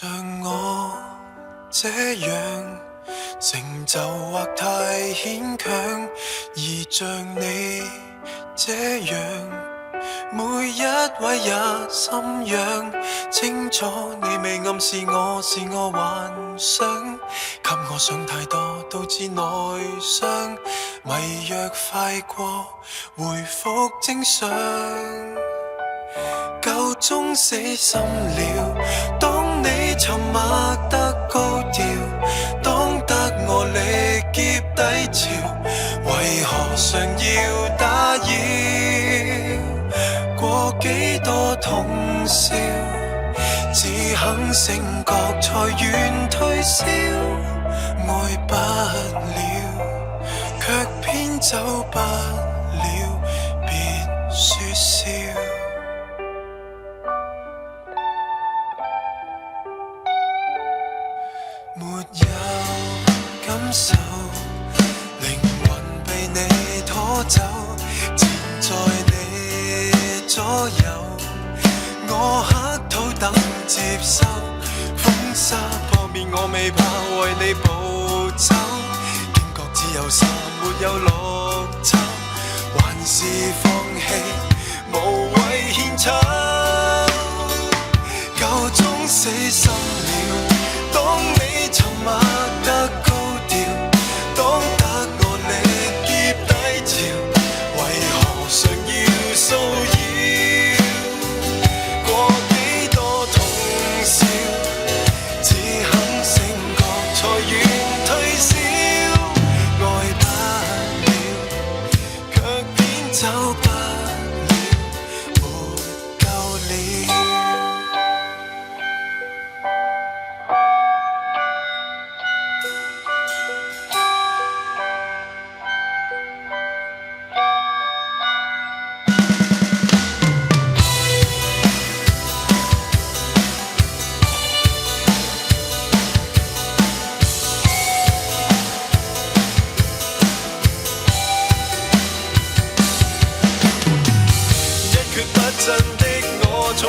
像我這樣成就或太牽強，而像你這樣每一位也心癢，清楚你未暗示我是我幻想，給我想太多導致內傷，迷藥快過回復正常，夠鐘死心了。當你沉默得高調，當得我力竭低潮，為何常要打擾？過幾多通宵，只肯醒覺才願退燒，愛不了，卻偏走不了，別說笑。沒有感受，靈魂被你拖走，纏在你左右，我乞討等接收，風沙破滅我未怕為你暴走，驚覺只有沙沒有綠洲，還是放棄無謂獻醜，夠鐘死心了。當你沉默得高調，當得我力竭低潮，為何常要騷擾？過幾多通宵，只肯醒覺才願退燒，愛不了，卻偏走不了，沒夠了。不真的我從